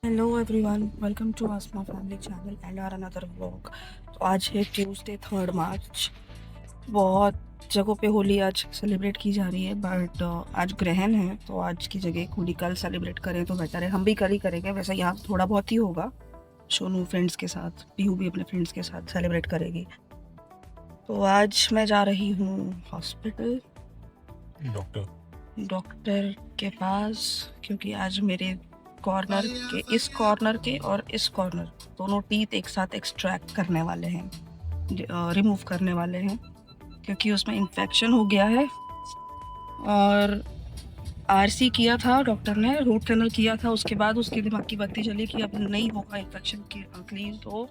Hello everyone, welcome to Aasma family channel and are another vlog. तो आज है Tuesday 3 मार्च। बहुत जगहों पे होली आज सेलिब्रेट की जा रही है, बट आज ग्रहण है तो आज की जगह होली कल सेलिब्रेट करें तो बेटर है। हम भी कल ही करेंगे, वैसे यहाँ थोड़ा बहुत ही होगा। सोनू फ्रेंड्स के साथ, पीहू भी अपने फ्रेंड्स के साथ सेलिब्रेट करेगी। तो आज मैं जा रही हूँ हॉस्पिटल, डॉक्टर के पास, क्योंकि आज मेरे कॉर्नर के और इस कॉर्नर दोनों टीथ एक साथ एक्सट्रैक्ट करने वाले हैं, रिमूव करने वाले हैं, क्योंकि उसमें इन्फेक्शन हो गया है। और आरसी किया था डॉक्टर ने, रूट कैनल किया था, उसके बाद उसके दिमाग की बत्ती चली कि अब नहीं होगा इन्फेक्शन क्लीन, तो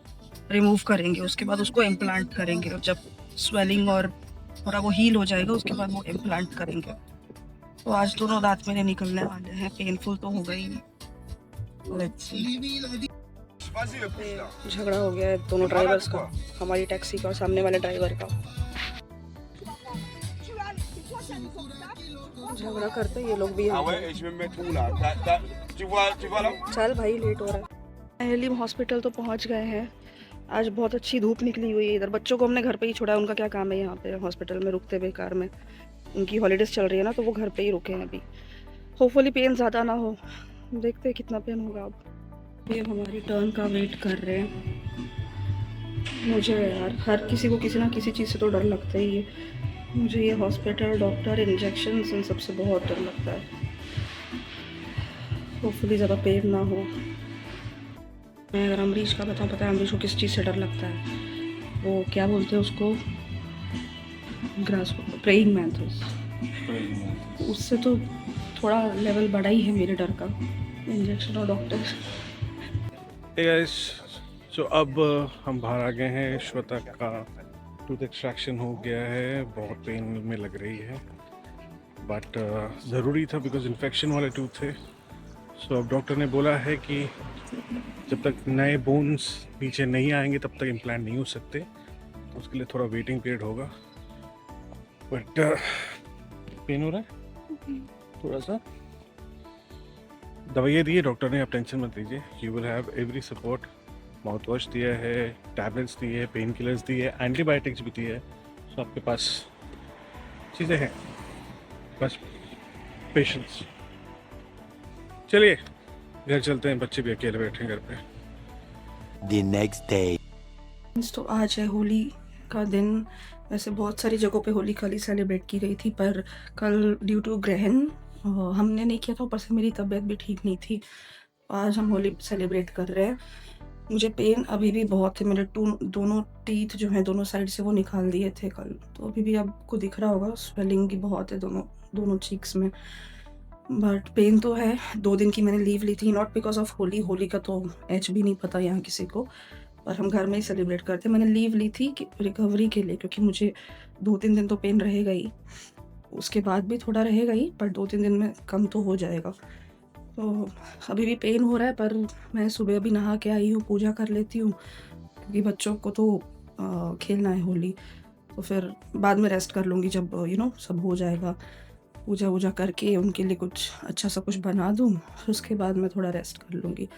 रिमूव करेंगे। उसके बाद उसको इम्प्लांट करेंगे, और जब स्वेलिंग और थोड़ा वो हील हो जाएगा उसके बाद वो इम्प्लांट करेंगे। तो आज दोनों दांत मेरे निकलने वाले हैं। पेनफुल तो हो गई। Let's see. झगड़ा हो गया है दोनों ड्राइवर्स का, हमारी टैक्सी का और सामने वाले ड्राइवर का। झगड़ा करते ये लोग भी। चल भाई, लेट हो रहा है। पहली हॉस्पिटल तो पहुंच गए हैं। आज बहुत अच्छी धूप निकली हुई है इधर। बच्चों को हमने घर पे ही छोड़ा, उनका क्या काम है यहाँ पे हॉस्पिटल में रुकते हुए कार में। उनकी हॉलीडेज चल रही है ना, तो वो घर पे ही रुके हैं अभी। होपफुली पेन ज़्यादा ना हो, देखते हैं कितना पेन होगा। अब ये हमारी टर्न का वेट कर रहे हैं। मुझे यार हर किसी को किसी ना किसी चीज़ से तो डर लगता ही है। मुझे ये हॉस्पिटल, डॉक्टर, इंजेक्शन, इन सबसे बहुत डर लगता है। होपफुली ज़्यादा पेन ना हो। मैं अगर अमरीश का बताऊँ, पता है अमरीश को किस चीज़ से डर लगता है? वो क्या बोलते हैं उसको, ग्रास प्रेइंग मैंथिस। उससे तो थोड़ा लेवल बड़ा ही है मेरे डर का, इंजेक्शन और डॉक्टर। Hey guys, so अब हम बाहर आ गए हैं। श्वेता का टूथ एक्सट्रैक्शन हो गया है, बहुत पेन में लग रही है, बट ज़रूरी था बिकॉज इन्फेक्शन वाले टूथ थे। सो अब डॉक्टर ने बोला है कि जब तक नए बोन्स नीचे नहीं आएंगे तब तक इम्प्लांट नहीं हो सकते, तो उसके लिए थोड़ा वेटिंग पीरियड होगा। बट पेन हो रहा है थोड़ा सा। दवाइयाँ दी है डॉक्टर ने, आप टेंशन मत लीजिए। You will have every support. Mouth wash दिया है, टैबलेट्स दी है, पेन किलर्स दी है, एंटीबायोटिक्स भी दी है। सो आपके पास चीज़ें हैं, बस पेशेंस। चलिए घर चलते हैं, बच्चे भी अकेले बैठे हैं घर पे। The next day. तो आज है होली का दिन। वैसे बहुत सारी जगहों पे होली कल ही सेलिब्रेट की गई थी, पर कल ड्यू टू ग्रहण हमने नहीं किया था। ऊपर से मेरी तबीयत भी ठीक नहीं थी। आज हम होली सेलिब्रेट कर रहे हैं। मुझे पेन अभी भी बहुत है। मेरे दोनों टीथ जो हैं दोनों साइड से वो निकाल दिए थे कल, तो अभी भी आपको दिख रहा होगा स्वेलिंग की बहुत है दोनों चीक्स में। बट पेन तो है। 2 दिन की मैंने लीव ली थी, नॉट बिकॉज ऑफ होली का तो एच भी नहीं पता यहाँ किसी को, पर हम घर में ही सेलिब्रेट करते। मैंने लीव ली थी कि रिकवरी के लिए, क्योंकि मुझे 2-3 दिन तो पेन रहेगा ही, उसके बाद भी थोड़ा रहेगा ही, पर 2-3 दिन में कम तो हो जाएगा। तो अभी भी पेन हो रहा है, पर मैं सुबह अभी नहा के आई हूँ, पूजा कर लेती हूँ, क्योंकि बच्चों को तो खेलना है होली। तो फिर बाद में रेस्ट कर लूँगी जब सब हो जाएगा। पूजा वूजा करके उनके लिए कुछ अच्छा सा कुछ बना दूँ, फिर उसके बाद मैं थोड़ा रेस्ट कर लूँगी,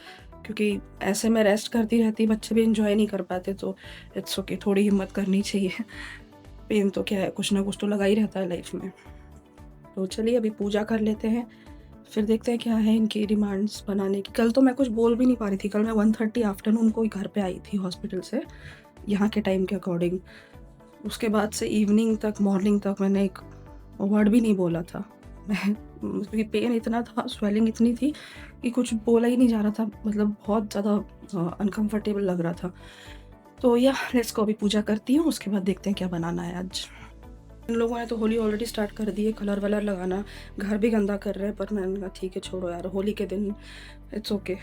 क्योंकि ऐसे मैं रेस्ट करती रहती बच्चे भी इंजॉय नहीं कर पाते। तो इट्स ओके, थोड़ी हिम्मत करनी चाहिए। पेन तो क्या है, कुछ ना कुछ तो लगा ही रहता है लाइफ में। तो चलिए अभी पूजा कर लेते हैं, फिर देखते हैं क्या है इनकी डिमांड्स बनाने की। कल तो मैं कुछ बोल भी नहीं पा रही थी। कल मैं 1:30 आफ्टरनून को ही घर पे आई थी हॉस्पिटल से, यहाँ के टाइम के अकॉर्डिंग। उसके बाद से इवनिंग तक, मॉर्निंग तक मैंने एक वर्ड भी नहीं बोला था मैं, क्योंकि पेन इतना था, स्वेलिंग इतनी थी कि कुछ बोला ही नहीं जा रहा था। मतलब बहुत ज़्यादा अनकम्फर्टेबल लग रहा था। तो या लेट्स को अभी पूजा करती हूँ, उसके बाद देखते हैं क्या बनाना है आज। इन लोगों ने तो होली ऑलरेडी स्टार्ट कर दी है, कलर वलर लगाना, घर भी गंदा कर रहे हैं, पर मैंने कहा ठीक है छोड़ो यार, होली के दिन इट्स ओके,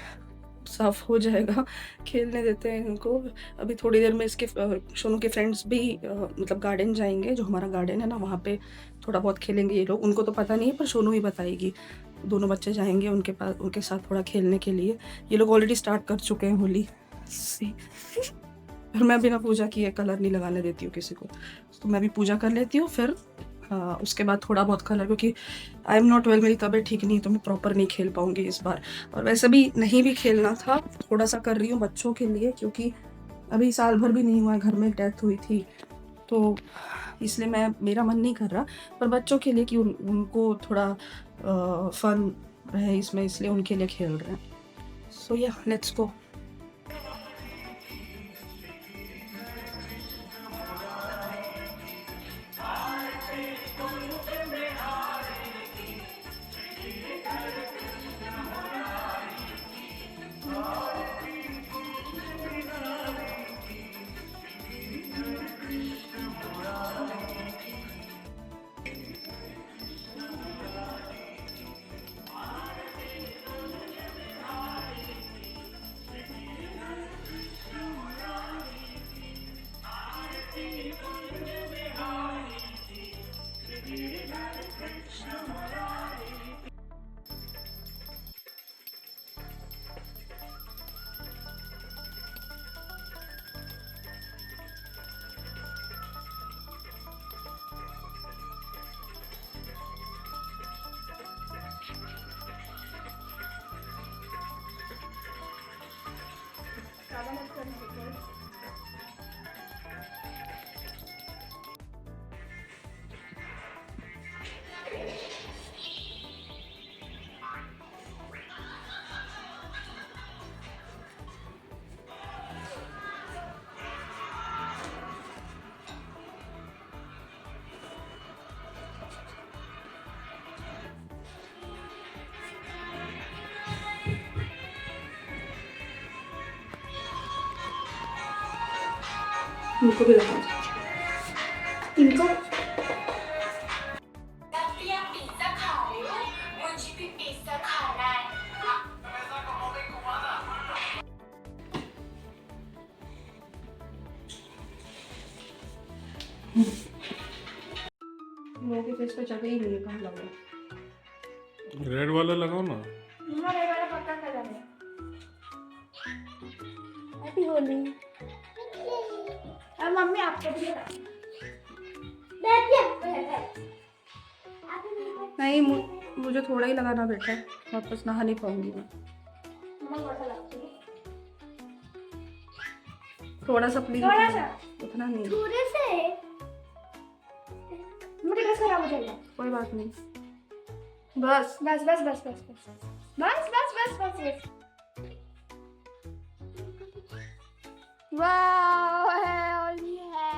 साफ हो जाएगा, खेलने देते हैं इनको। अभी थोड़ी देर में इसके सोनू के फ्रेंड्स भी मतलब गार्डन जाएंगे, जो हमारा गार्डन है ना, वहाँ पे थोड़ा बहुत खेलेंगे ये लोग। उनको तो पता नहीं है, पर सोनू ही बताएगी। दोनों बच्चे जाएंगे उनके पास, उनके साथ थोड़ा खेलने के लिए। ये लोग ऑलरेडी स्टार्ट कर चुके हैं होली सी। और मैं बिना पूजा किए कलर नहीं लगाने देती हूँ किसी को, तो मैं भी पूजा कर लेती हूँ, फिर उसके बाद थोड़ा बहुत कलर, क्योंकि आई एम नॉट वेल, मेरी तबीयत ठीक नहीं है तो मैं प्रॉपर नहीं खेल पाऊँगी इस बार। और वैसे भी नहीं भी खेलना था, थोड़ा सा कर रही हूँ बच्चों के लिए, क्योंकि अभी साल भर भी नहीं हुआ है, घर में डेथ हुई थी, तो इसलिए मेरा मन नहीं कर रहा, पर बच्चों के लिए कि उनको थोड़ा फन रहे इसमें, इसलिए उनके लिए खेल रहे हैं। सो या लेट्स गो। उनको भी लगा इनको पिज्जा खा रहे हो, मुझे भी पिज्जा खाना है। लोगों के फेस पे जगह ही नहीं है, कहाँ लगा। रेड वाला लगाओ ना। मेरे वाला पक्का कलर है। हैप्पी होली। अब मम्मी आपको भी लगा। नहीं, मुझे थोड़ा ही लगाना बेटा, वापस नहा नहीं पाऊंगी मैं। थोड़ा सा प्लीज, थोड़ा सा, उतना नहीं, थोड़े से मुझे ड्रेस खराब हो जाएगा। कोई बात नहीं, बस बस बस बस बस बस बस बस बस बस बस। वाओ, है होली है।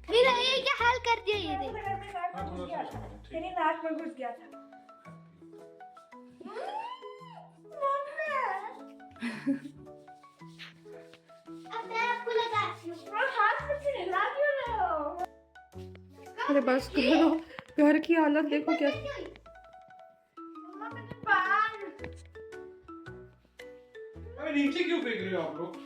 ये क्या हाल कर दिया ये देख। तेरी नाक में घुस गया था। अब मैं आपको लगाती हूँ। हाथ में से लगा क्यों रहे हो? अरे बस करो, घर की हालत देखो क्या। मम्मा मेरे बाल। अरे नीचे क्यों फेंक रहे हो आप लोग?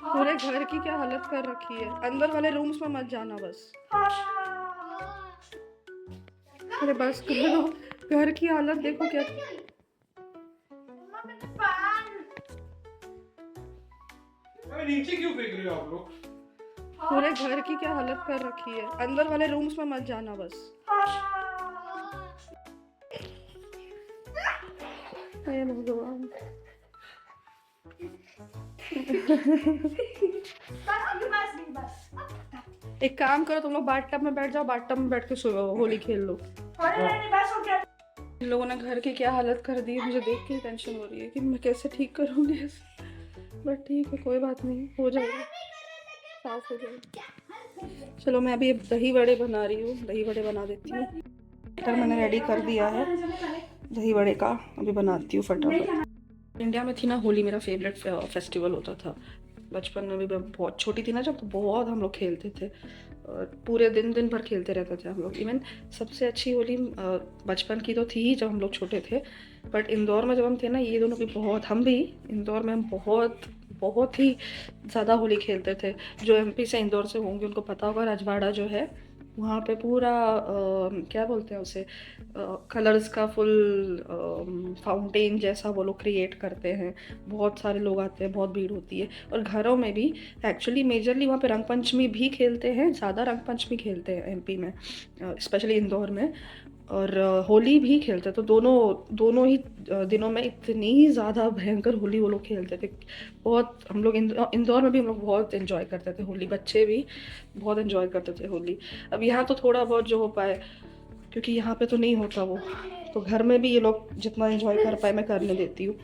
पूरे घर की क्या हालत कर रखी है, अंदर वाले रूम्स में मत जाना बस। अरे बस करो, घर की हालत देखो क्या। मम्मा मेरे बाल। अरे नीचे क्यों फेंक रहे हो आप लोग? पूरे घर की क्या हालत कर रखी है, अंदर वाले रूम्स में मत जाना बस। हे भगवान। एक काम करो, तुम लोग बाथटब में बैठ जाओ, बाथटब में बैठ के होली खेल लो। इन लोगों ने घर की क्या हालत कर दी है, मुझे देख के टेंशन हो रही है कि मैं कैसे ठीक करूँगी इसे। बट ठीक है, कोई बात नहीं, हो जाएगा, साफ हो जाएगा। चलो मैं अभी दही वड़े बना रही हूँ, दही वड़े बना देती हूँ। बैटर मैंने रेडी कर दिया है दही वड़े का, अभी बनाती हूँ फटाफट। इंडिया में थी ना होली, मेरा फेवरेट फेस्टिवल होता था बचपन में भी। मैं बहुत छोटी थी ना जब, तो बहुत हम लोग खेलते थे, और पूरे दिन भर खेलते रहते थे हम लोग। इवन सबसे अच्छी होली बचपन की तो थी ही जब हम लोग छोटे थे, बट इंदौर में जब हम थे ना, ये दोनों भी बहुत, हम भी इंदौर में हम बहुत बहुत ही ज़्यादा होली खेलते थे। जो एमपी से इंदौर से होंगे उनको पता होगा, रजवाड़ा जो है वहाँ पे पूरा क्या बोलते हैं उसे, कलर्स का फुल फाउंटेन जैसा वो लोग क्रिएट करते हैं। बहुत सारे लोग आते हैं, बहुत भीड़ होती है। और घरों में भी एक्चुअली मेजरली वहाँ पे रंग पंचमी भी खेलते हैं, ज़्यादा रंग पंचमी खेलते हैं एमपी में, स्पेशली इंदौर में। और होली भी खेलते तो दोनों ही दिनों में इतनी ज़्यादा भयंकर होली वो लोग खेलते थे। बहुत हम लोग इंदौर में भी हम लोग बहुत एंजॉय करते थे होली, बच्चे भी बहुत एंजॉय करते थे होली। अब यहाँ तो थोड़ा बहुत जो हो पाए, क्योंकि यहाँ पे तो नहीं होता वो, तो घर में भी ये लोग जितना एंजॉय कर पाए मैं करने देती हूँ।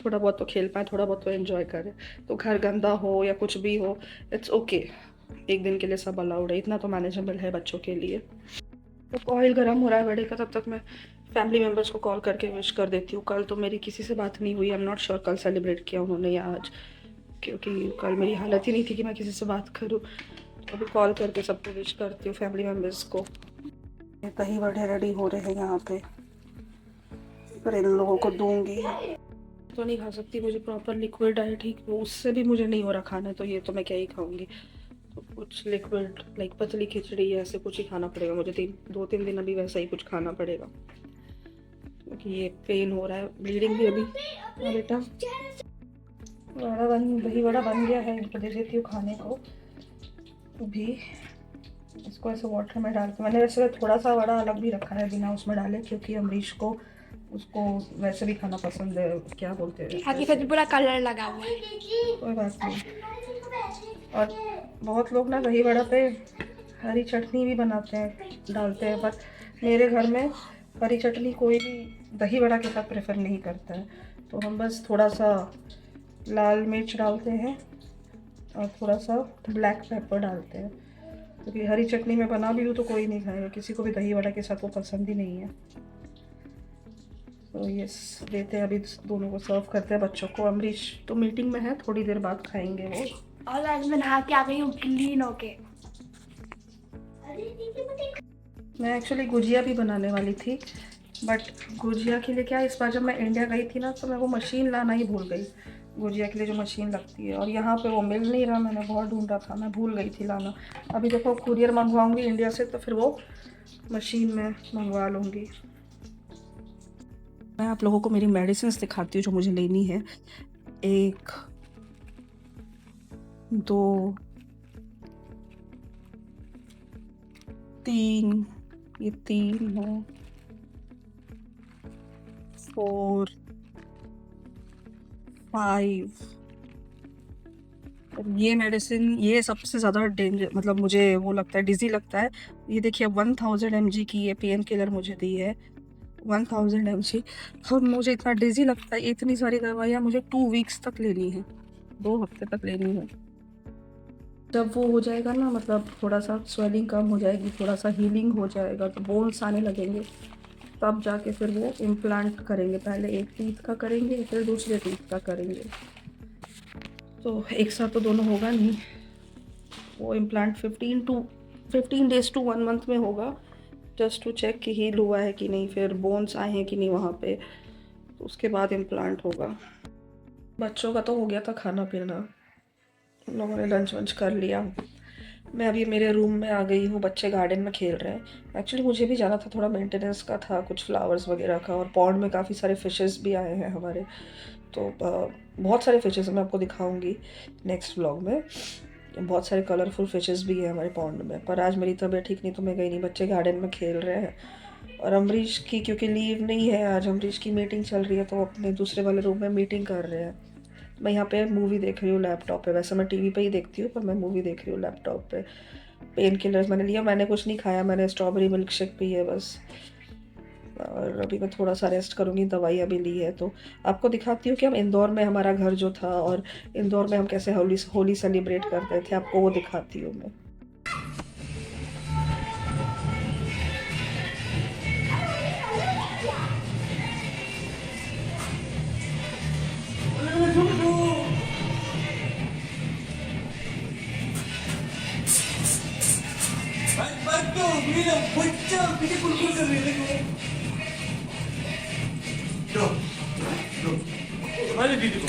थोड़ा बहुत तो खेल पाए, थोड़ा बहुत तो एंजॉय करें। तो घर गंदा हो या कुछ भी हो, इट्स ओके, एक दिन के लिए सब अलाउड है, इतना तो मैनेजेबल है बच्चों के लिए। तो ऑयल गर्म हो रहा है बड़े का, तब तक मैं फैमिली मेम्बर्स को कॉल करके विश कर देती हूँ। कल तो मेरी किसी से बात नहीं हुई, आई एम नॉट श्योर कल सेलिब्रेट किया उन्होंने या आज, क्योंकि कल मेरी हालत ही नहीं थी कि मैं किसी से बात करूँ। तो अभी कॉल करके सबको विश करती हूँ, फैमिली मेम्बर्स को। दही वड़े रेडी हो रहे हैं यहाँ पे, पर इन लोगों को दूंगी। तो नहीं खा सकती, मुझे प्रॉपर लिक्विड डाइट ही, उससे भी मुझे नहीं हो रहा खाना, तो ये तो मैं क्या ही खाऊंगी। तो कुछ लिक्विड लाइक पतली खिचड़ी ऐसे कुछ ही खाना पड़ेगा मुझे। 2-3 दिन अभी वैसा ही कुछ खाना पड़ेगा, क्योंकि ये पेन हो रहा है, ब्लीडिंग भी अभी। हाँ बेटा, दही वड़ा बन गया है, इनको दे देती हूँ खाने को। अभी इसको ऐसे वाटर में डाल के, मैंने वैसे थोड़ा सा वड़ा अलग भी रखा है बिना उसमें डाले, क्योंकि अमरीश को उसको वैसे भी खाना पसंद है, क्या बोलते हैं, हकीकत पूरा कलर लगा हुआ है। कोई बात नहीं। और बहुत लोग ना दही वड़ा पे हरी चटनी भी बनाते हैं, डालते हैं, पर मेरे घर में हरी चटनी कोई भी दही वड़ा के साथ प्रेफर नहीं करता है। तो हम बस थोड़ा सा लाल मिर्च डालते हैं और थोड़ा सा ब्लैक पेपर डालते हैं, क्योंकि हरी चटनी में बना भी हूँ तो कोई नहीं खाएगा, किसी को भी दही वड़ा के साथ वो पसंद ही नहीं है। तो यस, देते हैं अभी, दोनों को सर्व करते हैं बच्चों को। अमरीश तो मीटिंग में है, थोड़ी देर बाद खाएंगे वो। और आज मैं नहा के आ गई हूँ क्लीन होके। मैं एक्चुअली गुजिया भी बनाने वाली थी, बट गुजिया के लिए क्या, इस बार जब मैं इंडिया गई थी ना, तो मैं वो मशीन लाना ही भूल गई, गुजिया के लिए जो मशीन लगती है, और यहाँ पे वो मिल नहीं रहा। मैंने बहुत ढूंढा था, मैं भूल गई थी लाना। अभी देखो कुरियर मंगवाऊंगी इंडिया से, तो फिर वो मशीन में मंगवा लूँगी। मैं आप लोगों को मेरी मेडिसिन दिखाती हूँ जो मुझे लेनी है। 1 2 3, ये 3 है, 4 5। ये मेडिसिन, ये सबसे ज़्यादा डेंजर, मतलब मुझे वो लगता है, डिजी लगता है। ये देखिए 1000 mg की ये पेन किलर मुझे दी है, 1000 mg। और मुझे इतना डिजी लगता है, इतनी सारी दवाइयाँ मुझे 2 वीक्स तक लेनी है, 2 हफ्ते तक लेनी है। जब वो हो जाएगा ना, मतलब थोड़ा सा स्वेलिंग कम हो जाएगी, थोड़ा सा हीलिंग हो जाएगा, तो बोन्स आने लगेंगे, तब जाके फिर वो इम्प्लांट करेंगे। पहले एक टीथ का करेंगे, फिर दूसरे टीथ का करेंगे। तो एक साथ तो दोनों होगा नहीं। वो इम्प्लांट 15 डेज टू 1 मंथ में होगा, जस्ट टू चेक कि हील हुआ है कि नहीं, फिर बोन्स आए हैं कि नहीं वहाँ पे, तो उसके बाद इम्प्लांट होगा। बच्चों का तो हो गया था खाना पीना, उन लोगों ने लंच वंच कर लिया। मैं अभी मेरे रूम में आ गई हूँ, बच्चे गार्डन में खेल रहे हैं। एक्चुअली मुझे भी जाना था, थोड़ा मेंटेनेंस का था, कुछ फ्लावर्स वगैरह का, और पॉन्ड में काफ़ी सारे फिशेस भी आए हैं हमारे। तो बहुत सारे फिशेस मैं आपको दिखाऊंगी नेक्स्ट व्लॉग में। बहुत सारे कलरफुल फिशेस भी हैं हमारे पॉन्ड में, पर आज मेरी तबीयत ठीक नहीं तो मैं गई नहीं। बच्चे गार्डन में खेल रहे हैं, और अमरीश की क्योंकि लीव नहीं है आज, अमरीश की मीटिंग चल रही है, तो अपने दूसरे वाले रूम में मीटिंग कर रहे हैं। मैं यहाँ पे मूवी देख रही हूँ लैपटॉप पे, वैसे मैं टीवी पे ही देखती हूँ, पर मैं मूवी देख रही हूँ लैपटॉप पे। पेन किलर्स मैंने लिया, मैंने कुछ नहीं खाया, मैंने स्ट्रॉबेरी मिल्क शेक पी है बस। और अभी मैं थोड़ा सा रेस्ट करूँगी, दवाई अभी ली है। तो आपको दिखाती हूँ कि हम इंदौर में हमारा घर जो था, और इंदौर में हम कैसे होली सेलिब्रेट करते थे, आपको वो दिखाती हूँ मैं। तुम्हारी दीदी को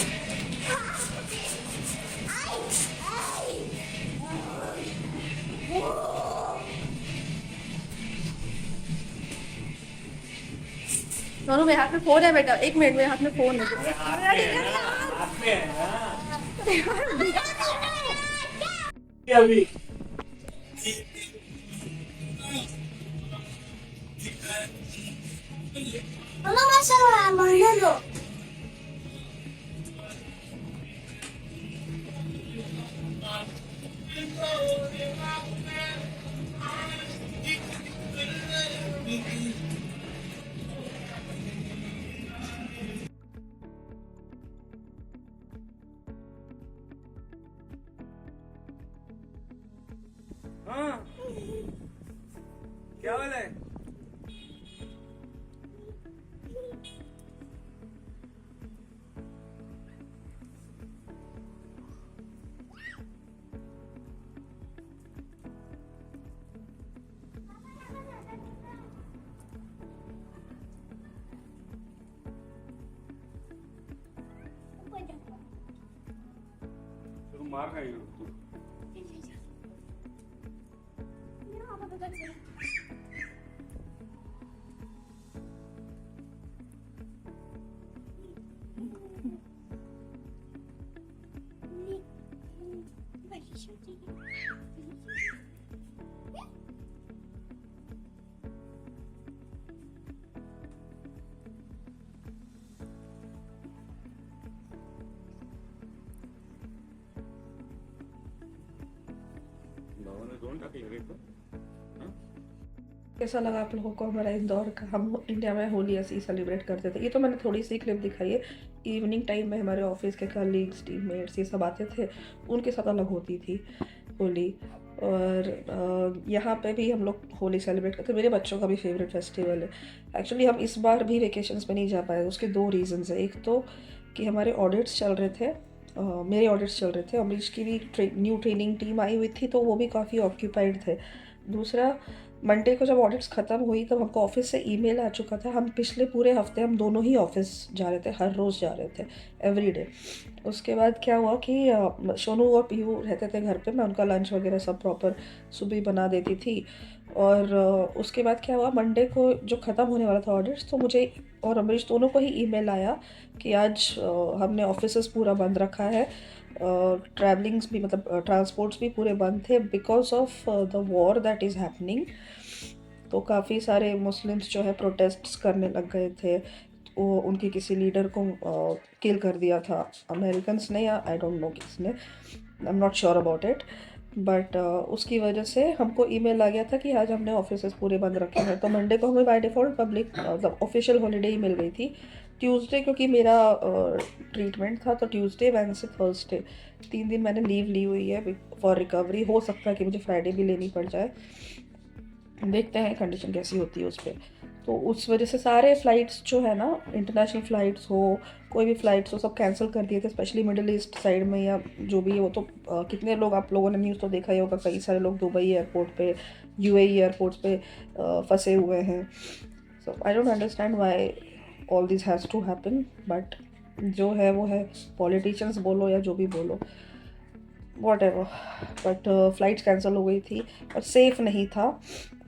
दोनों मेरे हाथ में फोन है बेटा, 1 मिनट मेरे हाथ में फोन है। अभी Mama masalah mana lo? हाँ क्या वाला है? तुम मार खाई हो तू। कैसा लगा आप लोगों को हमारा इंदौर का? हम इंडिया में होली ऐसे ही सेलिब्रेट करते थे। ये तो मैंने थोड़ी सी क्लिप दिखाई है। इवनिंग टाइम में हमारे ऑफिस के कलीग्स, टीममेट्स ये सब आते थे, उनके साथ अलग होती थी होली। और यहाँ पे भी हम लोग होली सेलिब्रेट करते। मेरे बच्चों का भी फेवरेट फेस्टिवल है। एक्चुअली हम इस बार भी वेकेशंस में नहीं जा पाए, उसके 2 रीज़न्स है। एक तो कि हमारे ऑडिट्स चल रहे थे, मेरे ऑडिट्स चल रहे थे, अमरीश की भी न्यू ट्रेनिंग टीम आई हुई थी, तो वो भी काफ़ी ऑक्यूपाइड थे। दूसरा, मंडे को जब ऑडिट्स ख़त्म हुई तब हमको ऑफिस से ईमेल आ चुका था। हम पिछले पूरे हफ्ते हम दोनों ही ऑफिस जा रहे थे, हर रोज़ जा रहे थे, एवरी डे। उसके बाद क्या हुआ कि सोनू और पीयू रहते थे घर पे, मैं उनका लंच वगैरह सब प्रॉपर सुबह बना देती थी। और उसके बाद क्या हुआ, मंडे को जो ख़त्म होने वाला था ऑडिट्स, तो मुझे और अमरीश दोनों को ही ईमेल आया कि आज हमने ऑफिसेस पूरा बंद रखा है, ट्रैवलिंग्स भी, मतलब ट्रांसपोर्ट्स भी पूरे बंद थे because of the war that is happening. तो काफ़ी सारे मुस्लिम्स जो है प्रोटेस्ट्स करने लग गए थे। वो उनके किसी लीडर को किल कर दिया था अमेरिकन्स ने, या आई डोंट नो किसने, I am not sure about it. But उसकी वजह से हमको ईमेल आ गया था कि आज हमने ऑफिसेस पूरे बंद रखे हैं। तो मंडे को हमें बाय डिफ़ॉल्ट पब्लिक मतलब ऑफिशियल हॉलीडे ही मिल गई थी। ट्यूसडे क्योंकि मेरा ट्रीटमेंट था, तो ट्यूसडे, वेडनेसडे, थर्सडे 3 दिन मैंने लीव ली हुई है फॉर रिकवरी। हो सकता है कि मुझे फ्राइडे भी लेनी पड़ जाए, देखते हैं कंडीशन कैसी होती है उस पर। तो उस वजह से सारे फ़्लाइट्स जो है ना, इंटरनेशनल फ़्लाइट्स हो, कोई भी फ़्लाइट्स हो, सब कैंसिल कर दिए थे। स्पेशली मिडिल ईस्ट साइड में या जो भी है वो, तो कितने लोग, आप लोगों ने न्यूज़ तो देखा ही होगा, कई सारे लोग दुबई एयरपोर्ट पे, यूएई एयरपोर्ट्स पे फंसे हुए हैं। So I don't understand why all this has to happen, but जो है वो है। पॉलिटिशियंस बोलो या जो भी बोलो, what ever, but flights cancel हो गई थी और सेफ़ नहीं था,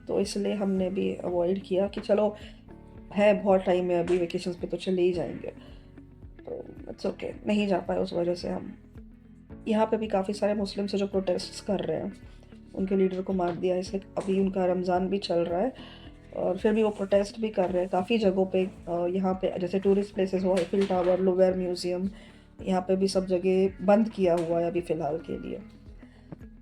तो इसलिए हमने भी अवॉइड किया कि चलो है बहुत टाइम है अभी, वेकेशंस पे तो चले ही जाएंगे। तो इट्स ओके, नहीं जा पाए उस वजह से हम। यहाँ पे भी काफ़ी सारे मुस्लिम्स जो प्रोटेस्ट कर रहे हैं, उनके लीडर को मार दिया, इसलिए अभी उनका रमज़ान भी चल रहा है और फिर भी वो प्रोटेस्ट भी कर रहे हैं काफ़ी जगहों पे। यहाँ पे जैसे टूरिस्ट प्लेसेस हो, आईफिल टावर, लुवेर म्यूज़ियम, यहाँ पे भी सब जगह बंद किया हुआ है अभी फ़िलहाल के लिए।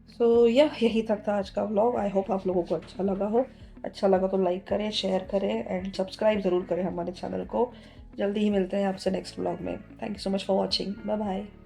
सो यही तक था आज का व्लॉग। आई होप आप लोगों को अच्छा लगा हो। अच्छा लगा तो लाइक करें, शेयर करें एंड सब्सक्राइब ज़रूर करें हमारे चैनल को। जल्दी ही मिलते हैं आपसे नेक्स्ट व्लॉग में। Thank you so much for watching. Bye bye.